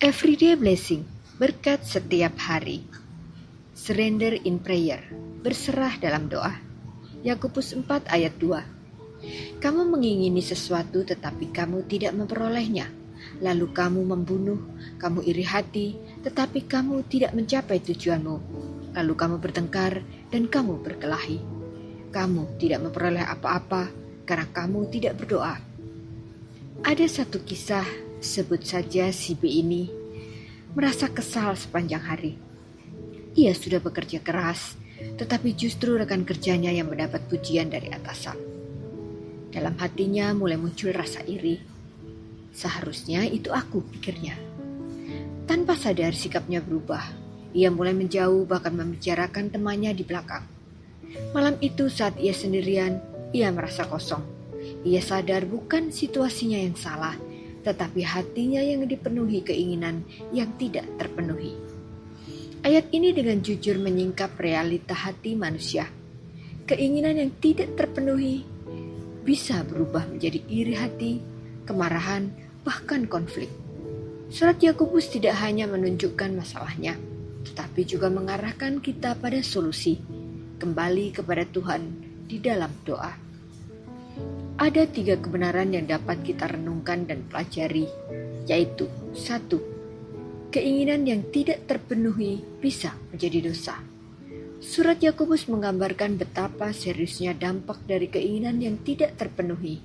Everyday blessing, berkat setiap hari. Surrender in prayer, berserah dalam doa. Yakobus 4 ayat 2. Kamu mengingini sesuatu tetapi kamu tidak memperolehnya. Lalu kamu membunuh, kamu iri hati, tetapi kamu tidak mencapai tujuanmu. Lalu kamu bertengkar dan kamu berkelahi. Kamu tidak memperoleh apa-apa karena kamu tidak berdoa. Ada satu kisah, sebut saja si B ini merasa kesal sepanjang hari. Ia sudah bekerja keras, tetapi justru rekan kerjanya yang mendapat pujian dari atasan. Dalam hatinya mulai muncul rasa iri. Seharusnya itu aku, pikirnya. Tanpa sadar sikapnya berubah. Ia mulai menjauh, bahkan membicarakan temannya di belakang. Malam itu saat ia sendirian, ia merasa kosong. Ia sadar bukan situasinya yang salah, tetapi hatinya yang dipenuhi keinginan yang tidak terpenuhi. Ayat ini dengan jujur menyingkap realita hati manusia. Keinginan yang tidak terpenuhi bisa berubah menjadi iri hati, kemarahan, bahkan konflik. Surat Yakobus tidak hanya menunjukkan masalahnya, tetapi juga mengarahkan kita pada solusi, kembali kepada Tuhan di dalam doa. Ada 3 kebenaran yang dapat kita renungkan dan pelajari, yaitu 1. Keinginan yang tidak terpenuhi bisa menjadi dosa. Surat Yakobus menggambarkan betapa seriusnya dampak dari keinginan yang tidak terpenuhi,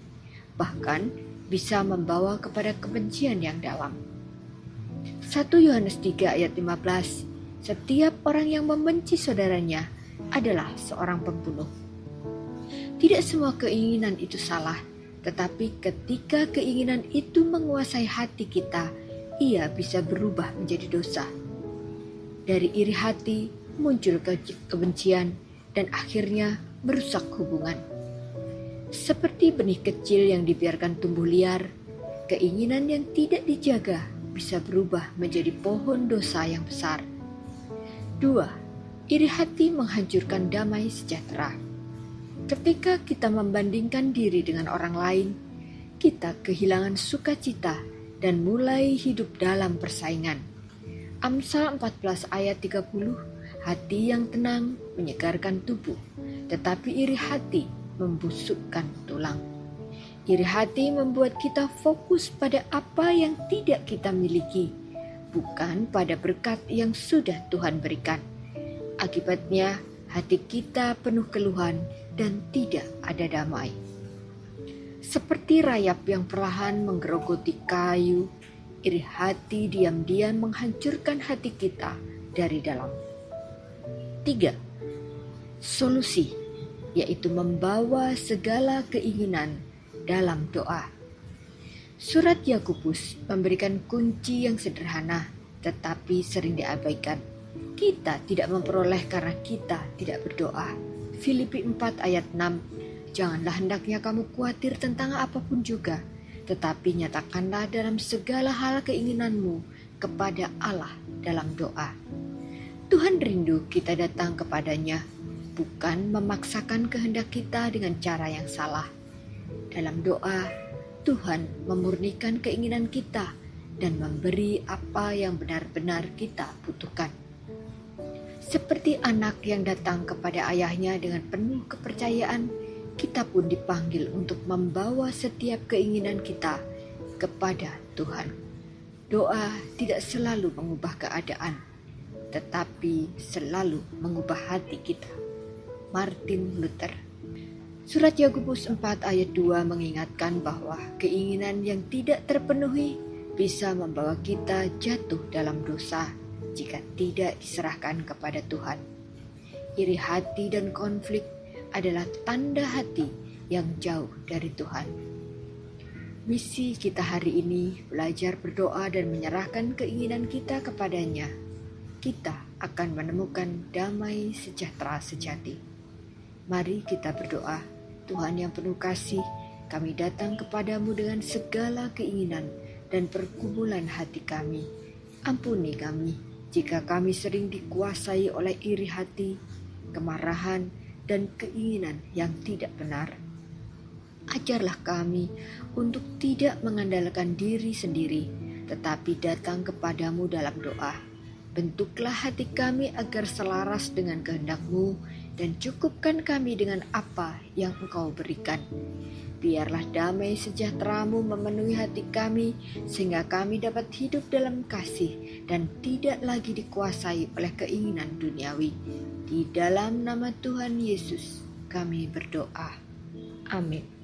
bahkan bisa membawa kepada kebencian yang dalam. 1 Yohanes 3 ayat 15, setiap orang yang membenci saudaranya adalah seorang pembunuh. Tidak semua keinginan itu salah, tetapi ketika keinginan itu menguasai hati kita, ia bisa berubah menjadi dosa. Dari iri hati muncul kebencian dan akhirnya merusak hubungan. Seperti benih kecil yang dibiarkan tumbuh liar, keinginan yang tidak dijaga bisa berubah menjadi pohon dosa yang besar. 2. Iri hati menghancurkan damai sejahtera. Ketika kita membandingkan diri dengan orang lain, kita kehilangan sukacita dan mulai hidup dalam persaingan. Amsal 14 ayat 30, hati yang tenang menyegarkan tubuh, tetapi iri hati membusukkan tulang. Iri hati membuat kita fokus pada apa yang tidak kita miliki, bukan pada berkat yang sudah Tuhan berikan. Akibatnya, hati kita penuh keluhan dan tidak ada damai. Seperti rayap yang perlahan menggerogoti kayu, iri hati diam-diam menghancurkan hati kita dari dalam. 3. Solusi, yaitu membawa segala keinginan dalam doa. Surat Yakobus memberikan kunci yang sederhana, tetapi sering diabaikan. Kita tidak memperoleh karena kita tidak berdoa. Filipi 4 ayat 6, janganlah hendaknya kamu khawatir tentang apapun juga, tetapi nyatakanlah dalam segala hal keinginanmu kepada Allah dalam doa. Tuhan rindu kita datang kepadanya, bukan memaksakan kehendak kita dengan cara yang salah. Dalam doa, Tuhan memurnikan keinginan kita dan memberi apa yang benar-benar kita butuhkan. Seperti anak yang datang kepada ayahnya dengan penuh kepercayaan, kita pun dipanggil untuk membawa setiap keinginan kita kepada Tuhan. Doa tidak selalu mengubah keadaan, tetapi selalu mengubah hati kita. Martin Luther. Surat Yakobus 4 ayat 2 mengingatkan bahwa keinginan yang tidak terpenuhi bisa membawa kita jatuh dalam dosa jika tidak diserahkan kepada Tuhan. Iri hati dan konflik adalah tanda hati yang jauh dari Tuhan. Misi kita hari ini belajar berdoa dan menyerahkan keinginan kita kepadanya. Kita akan menemukan damai sejahtera sejati. Mari kita berdoa. Tuhan yang penuh kasih, kami datang kepadamu dengan segala keinginan dan pergumulan hati kami. Ampuni kami jika kami sering dikuasai oleh iri hati, kemarahan, dan keinginan yang tidak benar. Ajarlah kami untuk tidak mengandalkan diri sendiri, tetapi datang kepadamu dalam doa. Bentuklah hati kami agar selaras dengan kehendak-Mu dan cukupkan kami dengan apa yang Engkau berikan. Biarlah damai sejahtera-Mu memenuhi hati kami sehingga kami dapat hidup dalam kasih dan tidak lagi dikuasai oleh keinginan duniawi. Di dalam nama Tuhan Yesus kami berdoa. Amin.